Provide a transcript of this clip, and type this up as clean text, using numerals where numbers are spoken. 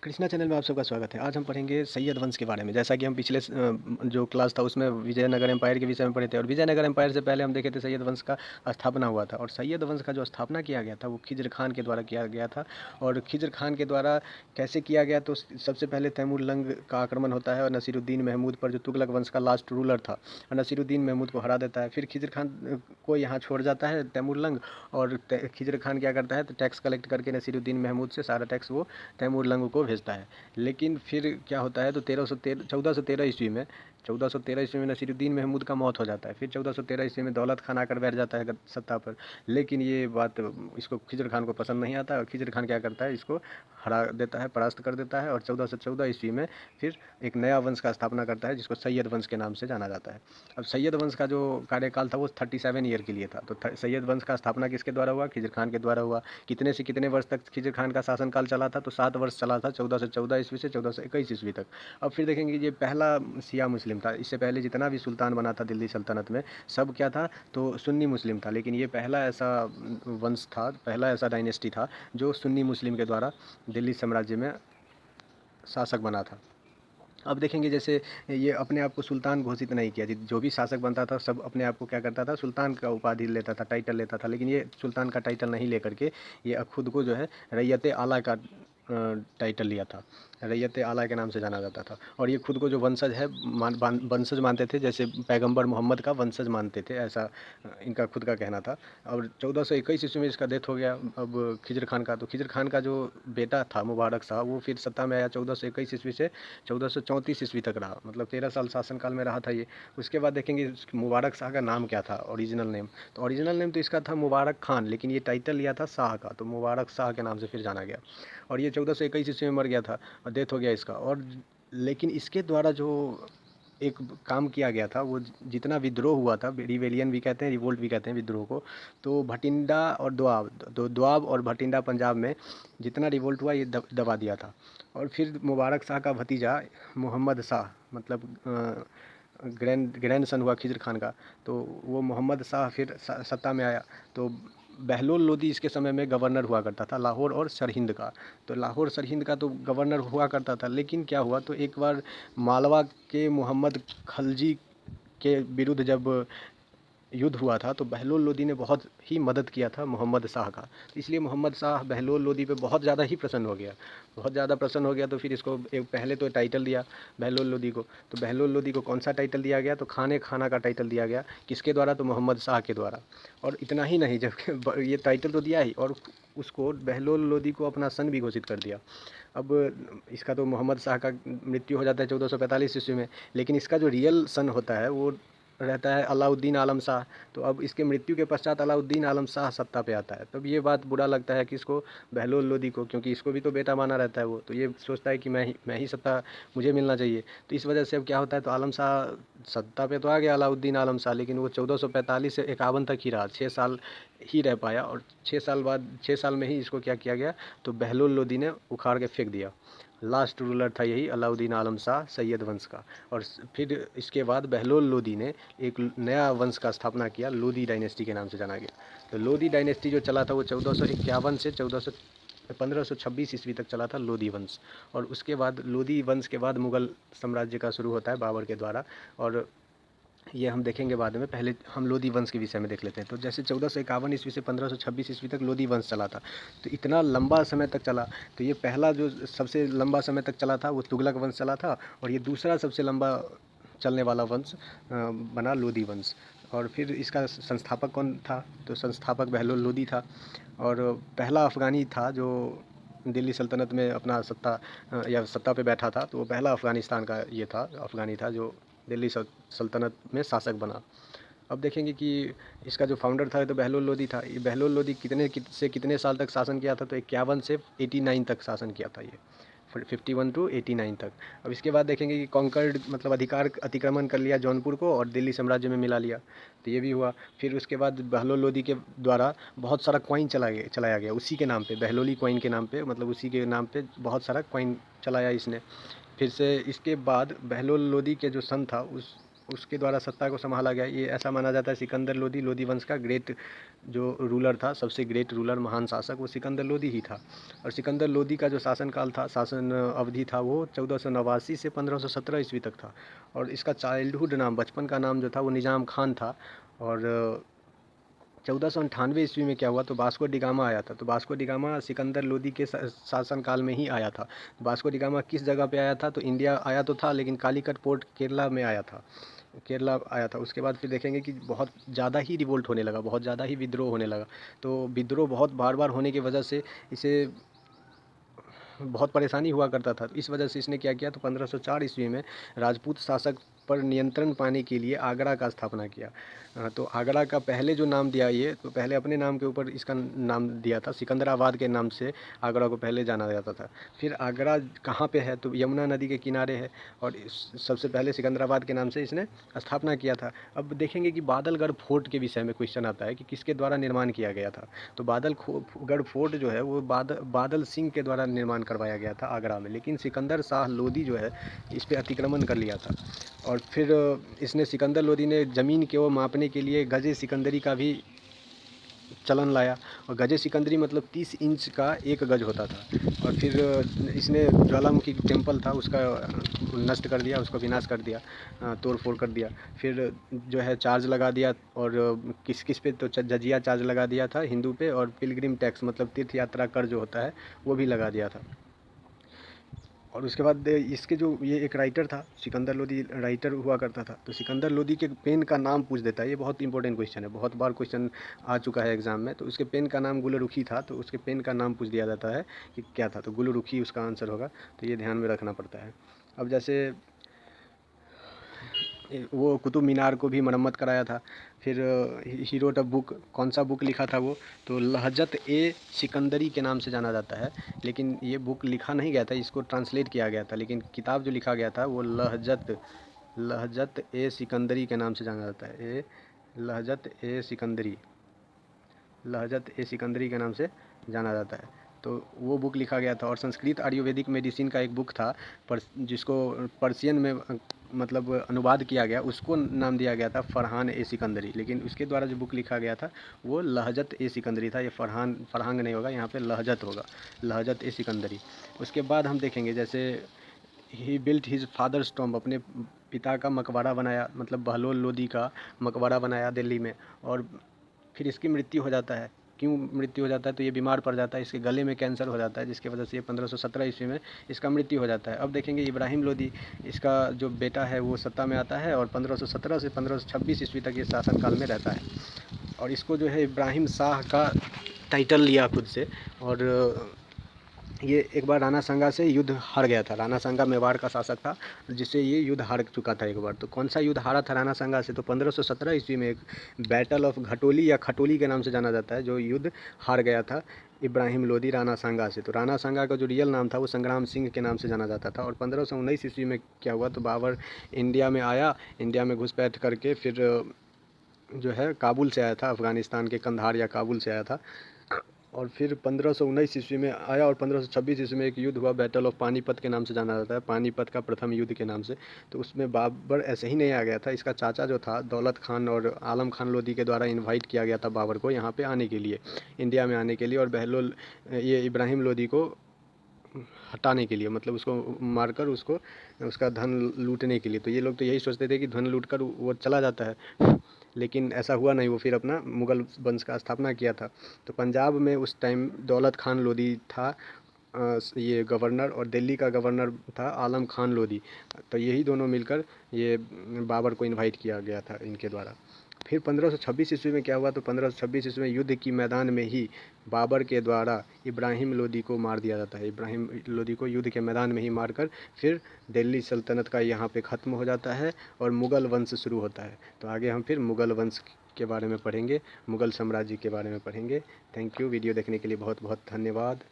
Krishna channel में आप सबका स्वागत है। आज हम पढ़ेंगे सैयद वंश के बारे में। जैसा कि हम पिछले जो क्लास था उसमें विजयनगर एम्पायर के विषय में पढ़े थे, और विजयनगर एम्पायर से पहले हम देखे थे सैयद वंश का स्थापना हुआ था। और सैयद वंश का जो स्थापना किया गया था वो खिज्र खान के द्वारा किया गया था। और खिज्र खान के द्वारा कैसे किया गया, तो सबसे पहले तैमूरलंग का आक्रमण होता है और नसीरुद्दीन महमूद पर, जो तुगलक वंश का लास्ट रूलर था, और नसीरुद्दीन महमूद को हरा देता है। फिर खिज्र खान को यहाँ छोड़ जाता है तैमूरलंग, और खिज्र खान क्या करता है, तो टैक्स कलेक्ट करके नसीरुद्दीन महमूद से सारा टैक्स वो तैमूरलंग को भेजता है। लेकिन फिर क्या होता है, तो 1413 ईस्वी में 1413 ईस्वी में नसीरुद्दीन महमूद का मौत हो जाता है। फिर 1413 ईस्वी में दौलत खान आकर बैठ जाता है सत्ता पर। लेकिन ये बात इसको खिज्र खान को पसंद नहीं आता, और खिज्र खान क्या करता है, इसको हरा देता है, परास्त कर देता है। और 1414 ईस्वी में फिर एक नया वंश का स्थापना करता है, जिसको सैयद वंश के नाम से जाना जाता है। अब सैयद वंश का जो कार्यकाल था वो 37 ईयर के लिए था। तो सैयद वंश का स्थापना किसके द्वारा हुआ? खिज्र खान के द्वारा हुआ। कितने से कितने वर्ष तक खिज्र खान का शासनकाल चला था? तो 7 वर्ष चला था, 1414 ईस्वी से 1421 ईस्वी तक। अब फिर देखेंगे ये पहला शिया मुस्लिम था। इससे पहले जितना भी सुल्तान बना था दिल्ली सल्तनत में, सब क्या था, तो सुन्नी मुस्लिम था। लेकिन ये पहला ऐसा वंश था, पहला ऐसा डायनेस्टी था जो सुन्नी मुस्लिम के द्वारा दिल्ली साम्राज्य में शासक बना था। अब देखेंगे जैसे ये अपने आप को सुल्तान घोषित नहीं किया। जो भी शासक बनता था सब अपने आप को क्या करता था, सुल्तान का उपाधि लेता था, टाइटल लेता था। लेकिन ये सुल्तान का टाइटल नहीं लेकर के ये खुद को जो है रैयत आला का टाइटल लिया था। रैयत आला के नाम से जाना जाता था। और ये खुद को जो वंशज है वंशज मानते थे, जैसे पैगंबर मोहम्मद का वंशज मानते थे, ऐसा इनका खुद का कहना था। और 1421 ईस्वी में इसका डेथ हो गया अब खिज्र खान का। तो खिज्र खान का जो बेटा था मुबारक शाह, वो फिर सत्ता में आया 1421 ईस्वी से 1434 ईस्वी तक रहा, मतलब 13 साल शासनकाल में रहा था ये। उसके बाद देखेंगे मुबारक शाह का नाम क्या था, ओरिजिनल नेम। तो ओरिजिनल नेम तो इसका था मुबारक खान, लेकिन ये टाइटल लिया था शाह का, तो मुबारक शाह के नाम से फिर जाना गया। और ये 1421 ईस्वी में मर गया था और डेथ हो गया इसका। और लेकिन इसके द्वारा जो एक काम किया गया था, वो जितना विद्रोह हुआ था, रिवेलियन भी कहते हैं, रिवोल्ट भी कहते हैं विद्रोह को, तो भटिंडा और दोआब और भटिंडा पंजाब में जितना रिवोल्ट हुआ ये दबा दिया था। और फिर मुबारक शाह का भतीजा मोहम्मद शाह, मतलब ग्रैंड सन हुआ खिज्र खान का, तो वो मोहम्मद शाह फिर सत्ता में आया। तो बहलोल लोदी इसके समय में गवर्नर हुआ करता था लाहौर और सरहिंद का। तो लाहौर सरहिंद का तो गवर्नर हुआ करता था। लेकिन क्या हुआ, तो एक बार मालवा के मोहम्मद खलजी के विरुद्ध जब युद्ध हुआ था, तो बहलोल लोदी ने बहुत ही मदद किया था मोहम्मद शाह का। तो इसलिए मोहम्मद शाह बहलोल लोदी पे बहुत ज़्यादा ही प्रसन्न हो गया, बहुत ज़्यादा प्रसन्न हो गया। तो फिर इसको एक पहले तो टाइटल दिया बहलोल लोदी को। तो बहलोल लोदी को कौन सा टाइटल दिया गया, तो खाने खाना का टाइटल दिया गया। किसके द्वारा, तो मोहम्मद शाह के द्वारा। और इतना ही नहीं, जब ये टाइटल तो दिया ही, और उसको बहलोल लोदी को अपना सन भी घोषित कर दिया। अब इसका तो मोहम्मद शाह का मृत्यु हो जाता है 1445 ईस्वी में, लेकिन इसका जो रियल सन होता है वो रहता है अलाउद्दीन आलम शाह। तो अब इसके मृत्यु के पश्चात अलाउद्दीन आलम शाह सत्ता पे आता है। तब ये बात बुरा लगता है किसको, बहलोल लोदी को, क्योंकि इसको भी तो बेटा माना रहता है वो। तो ये सोचता है कि मैं ही सत्ता, मुझे मिलना चाहिए। तो इस वजह से अब क्या होता है, तो आलम शाह सत्ता पे तो आ गया अलाउद्दीन आलम शाह, लेकिन वो 1445 से 51 तक ही रहा, 6 साल ही रह पाया। और 6 साल में ही इसको क्या किया गया, तो बहलोल लोदी ने उखाड़ के फेंक दिया। लास्ट रूलर था यही अलाउद्दीन आलम शाह सैयद वंश का। और फिर इसके बाद बहलोल लोदी ने एक नया वंश का स्थापना किया, लोदी डायनेस्टी के नाम से जाना गया। तो लोदी डायनेस्टी जो चला था वो 1451 से 1526 ईस्वी तक चला था लोदी वंश। और उसके बाद लोदी वंश के बाद मुग़ल साम्राज्य का शुरू होता है बाबर के द्वारा। और ये हम देखेंगे बाद में, पहले हम लोदी वंश के विषय में देख लेते हैं। तो जैसे 1451 ईस्वी से 1526 ईस्वी तक लोदी वंश चला था, तो इतना लंबा समय तक चला। तो ये पहला जो सबसे लंबा समय तक चला था वो तुगलक वंश चला था, और ये दूसरा सबसे लंबा चलने वाला वंश बना लोदी वंश। और फिर इसका संस्थापक कौन था, तो संस्थापक बहलोल लोदी था। और पहला अफ़गानी था जो दिल्ली सल्तनत में अपना या सत्ता पे बैठा था, तो वो पहला अफ़गानिस्तान का ये था, अफ़गानी था जो दिल्ली सल्तनत में शासक बना। अब देखेंगे कि इसका जो फाउंडर था तो बहलोल लोदी था। ये बहलोल लोदी से कितने साल तक शासन किया था, तो 51 से 89 तक शासन किया था ये, 51 टू 89 तक। अब इसके बाद देखेंगे कि कॉन्कर्ड मतलब अधिकार अतिक्रमण कर लिया जौनपुर को और दिल्ली साम्राज्य में मिला लिया, तो ये भी हुआ। फिर उसके बाद बहलोल लोदी के द्वारा बहुत सारा कॉइन चलाया गया उसी के नाम पे, बहलोली कॉइन के नाम पे, मतलब उसी के नाम पे बहुत सारा कॉइन चलाया इसने। फिर से इसके बाद बहलोल लोदी के जो सन था उसके द्वारा सत्ता को संभाला गया। ये ऐसा माना जाता है सिकंदर लोदी, लोदी वंश का ग्रेट जो रूलर था, सबसे ग्रेट रूलर, महान शासक, वो सिकंदर लोदी ही था। और सिकंदर लोदी का जो शासनकाल था, शासन अवधि था, वो 1489 से 1517 ईस्वी तक था। और इसका चाइल्डहुड नाम, बचपन का नाम जो था वो निज़ाम खान था। और 1498 ईस्वी में क्या हुआ, तो वास्को डी गामा आया था। तो Vasco D gamma Sikandar Lodi के शासनकाल में ही आया था। तो वास्को डी गामा किस जगह पे आया था, तो इंडिया आया तो था, लेकिन कालीकट पोर्ट केरला में आया था, केरला आया था। उसके बाद फिर देखेंगे कि बहुत ज़्यादा ही रिवोल्ट होने लगा, बहुत ज़्यादा ही विद्रोह होने लगा। तो विद्रोह बहुत बार बार होने की वजह से इसे बहुत परेशानी हुआ करता था। तो इस वजह से इसने क्या किया, तो 1504 ईस्वी में राजपूत शासक पर नियंत्रण पाने के लिए आगरा का स्थापना किया। तो आगरा का पहले जो नाम दिया, ये तो पहले अपने नाम के ऊपर इसका नाम दिया था, सिकंदराबाद के नाम से आगरा को पहले जाना जाता था। फिर आगरा कहाँ पे है, तो यमुना नदी के किनारे है। और सबसे पहले सिकंदराबाद के नाम से इसने स्थापना किया था। अब देखेंगे कि बादलगढ़ फोर्ट के विषय में क्वेश्चन आता है कि किसके द्वारा निर्माण किया गया था। तो बादलगढ़ फोर्ट जो है वो बादल सिंह के द्वारा निर्माण करवाया गया था आगरा में, लेकिन सिकंदर शाह लोदी जो है इस पर अतिक्रमण कर लिया था। और फिर इसने, सिकंदर लोदी ने ज़मीन को मापने के लिए गजे सिकंदरी का भी चलन लाया। और गजे सिकंदरी मतलब 30 इंच का एक गज होता था। और फिर इसने ज्वालामुखी टेम्पल था उसका नष्ट कर दिया, उसको विनाश कर दिया, तोड़ फोड़ कर दिया। फिर जो है चार्ज लगा दिया, और किस किस पे, तो जजिया चार्ज लगा दिया था हिंदू पे, और पिलग्रिम टैक्स मतलब तीर्थ यात्रा कर जो होता है वो भी लगा दिया था। और उसके बाद इसके जो, ये एक राइटर था, सिकंदर लोदी राइटर हुआ करता था। तो सिकंदर लोदी के पेन का नाम पूछ देता है, ये बहुत इंपॉर्टेंट क्वेश्चन है, बहुत बार क्वेश्चन आ चुका है एग्जाम में। तो उसके पेन का नाम गुलरुखी था, तो उसके पेन का नाम पूछ दिया जाता है कि क्या था, तो गुलरुखी उसका आंसर होगा। तो ये ध्यान में रखना पड़ता है। अब जैसे वो कुतुब मीनार को भी मरम्मत कराया था। फिर ही रोट अ बुक, कौन सा बुक लिखा था वो, तो लहजत ए सिकंदरी के नाम से जाना जाता है। लेकिन ये बुक लिखा नहीं गया था, इसको ट्रांसलेट किया गया था, लेकिन किताब जो लिखा गया था वो लहजत ए सिकंदरी के नाम से जाना जाता है। लहजत ए सिकंदरी के नाम से जाना जाता है। तो वो बुक लिखा गया था। और संस्कृत आयुर्वेदिक मेडिसिन का एक बुक था, पर जिसको पर्शियन में मतलब अनुवाद किया गया, उसको नाम दिया गया था फरहान ए सिकंदरी। लेकिन उसके द्वारा जो बुक लिखा गया था वो लहजत ए सिकंदरी था। ये फरहांग नहीं होगा, यहाँ पे लहजत होगा, लहजत ए सिकंदरी। उसके बाद हम देखेंगे जैसे ही बिल्ट हिज फादर्स टॉम्ब, अपने पिता का मकबरा बनाया, मतलब बहलोल लोदी का मकबरा बनाया दिल्ली में। और फिर इसकी मृत्यु हो जाता है। क्यों मृत्यु हो जाता है, तो ये बीमार पड़ जाता है, इसके गले में कैंसर हो जाता है, जिसकी वजह से ये 1517 ईस्वी में इसका मृत्यु हो जाता है। अब देखेंगे इब्राहिम लोदी, इसका जो बेटा है वो सत्ता में आता है, और 1517 से 1526 ईस्वी तक ये शासनकाल में रहता है। और इसको जो है इब्राहिम शाह का टाइटल लिया खुद से। और ये एक बार राणा सांगा से युद्ध हार गया था। राणा सांगा मेवाड़ का शासक था, जिससे ये युद्ध हार चुका था एक बार। तो कौन सा युद्ध हारा था राणा सांगा से, तो 1517 ईस्वी में एक बैटल ऑफ घटोली या खटोली के नाम से जाना जाता है, जो युद्ध हार गया था इब्राहिम लोदी राणा सांगा से। तो राणा सांगा का जो रियल नाम था वो संग्राम सिंह के नाम से जाना जाता था। और 1519 ईस्वी में क्या हुआ, तो बाबर इंडिया में आया, इंडिया में घुसपैठ करके फिर जो है काबुल से आया था, अफ़गानिस्तान के कंधार या काबुल से आया था। और फिर 1519 ईस्वी में आया, और 1526 ईस्वी में एक युद्ध हुआ, बैटल ऑफ पानीपत के नाम से जाना जाता है, पानीपत का प्रथम युद्ध के नाम से। तो उसमें बाबर ऐसे ही नहीं आ गया था, इसका चाचा जो था दौलत खान और आलम खान लोदी के द्वारा इनवाइट किया गया था बाबर को यहाँ पे आने के लिए, इंडिया में आने के लिए, और बहलोल ये इब्राहिम लोदी को हटाने के लिए, मतलब उसको मारकर उसको उसका धन लूटने के लिए। तो ये लोग तो यही सोचते थे कि धन लूट कर वो चला जाता है, लेकिन ऐसा हुआ नहीं। वो फिर अपना मुग़ल वंश का स्थापना किया था। तो पंजाब में उस टाइम दौलत खान लोदी था ये गवर्नर, और दिल्ली का गवर्नर था आलम खान लोदी। तो यही दोनों मिलकर ये बाबर को इनवाइट किया गया था इनके द्वारा। फिर 1526 ईस्वी में क्या हुआ, तो 1526 ईस्वी में युद्ध की मैदान में ही बाबर के द्वारा इब्राहिम लोदी को मार दिया जाता है। इब्राहिम लोदी को युद्ध के मैदान में ही मारकर फिर दिल्ली सल्तनत का यहाँ पे ख़त्म हो जाता है, और मुग़ल वंश शुरू होता है। तो आगे हम फिर मुग़ल वंश के बारे में पढ़ेंगे, मुग़ल साम्राज्य के बारे में पढ़ेंगे। थैंक यू, वीडियो देखने के लिए बहुत बहुत धन्यवाद।